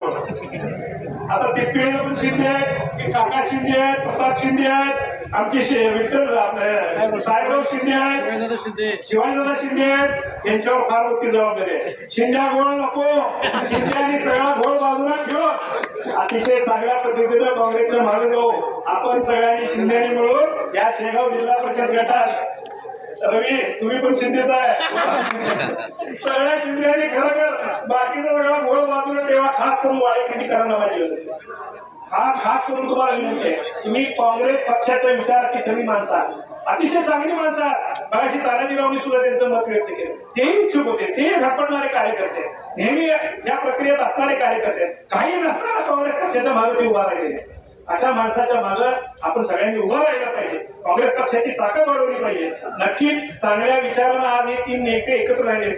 आता ते पिढीला पण शिंदे आहेत, काका शिंदे आहेत, प्रताप शिंदे आहेत, आमचे विठ्ठल साहेबराव शिंदे आहेत, शिवाजीदादा शिंदे आहेत. यांच्यावर फार मोठी जबाबदारी आहे. शिंद्या घोळ नको, शिंदे आणि सगळा घोळ बाजूला ठेव. अतिशय चांगल्या पद्धतीनं काँग्रेसच्या मागे जाऊ आपण सगळ्यांनी शिंद्यांनी मिळून या शेगाव जिल्हा परिषद गटात. रवी तुम्ही पण शिंदेचा आहे, सगळ्या शिंद्यांनी खरं बाकीचा सगळा घोळ बाजूला ठेवा. खास करून वाळेकरांना माझी खास करून तुम्हाला विनंती आहे, तुम्ही काँग्रेस पक्षाच्या विचाराची सगळी माणसं आहात, अतिशय चांगली माणसं आहात. मगाशी तानाजीरावनी सुद्धा त्यांचं मत व्यक्त केलं. तेही इच्छुक होते, ते झटपटणारे कार्यकर्ते, नेहमी या प्रक्रियेत असणारे कार्यकर्ते, काही नसताना काँग्रेस पक्षाच्या मागे ते उभा राहिले. अशा माणसाच्या मागे आपण सगळ्यांनी उभं राहिलं पाहिजे. काँग्रेस पक्षाची ताकद वाढवली पाहिजे. नक्कीच चांगल्या विचारांना आज हे तीन नेते एकत्र राहिले.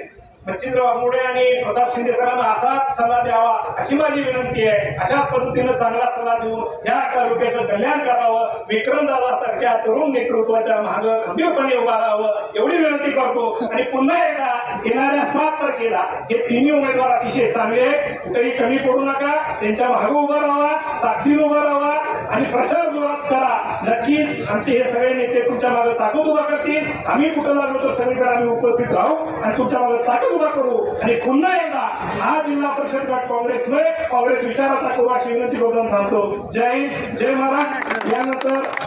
मच्छिंद्र वाघमोडे आणि प्रताप शिंदे सरांना असाच सल्ला द्यावा अशी माझी विनंती आहे. अशाच पद्धतीनं चांगला सल्ला देऊन या तालुक्याचं कल्याण करावं, विक्रमदादासारख्या तरुण नेतृत्वाच्या मागं खंबीरपणे उभा राहावं एवढी विनंती करतो. आणि पुन्हा एकदा येणाऱ्या 7 तारखेला हे तिन्ही उमेदवार अतिशय चांगले आहेत, कुठेही कमी पडू नका, त्यांच्या मागे उभं राहावा, ताकदीनं उभं राहावा आणि प्रचार जोरात करा. नक्कीच आमचे हे सगळे नेते तुमच्या मागे ताकद उभा करतील. आम्ही कुठं लागलो तर सगळीकडे आम्ही उपस्थित राहू आणि तुमच्या मागे ताकद उभा करू. आणि पुन्हा एकदा हा जिल्हा परिषद गट काँग्रेस विचाराचा करू अशी विनंती करून थांबतो. जय हिंद, जय महाराष्ट्र. यानंतर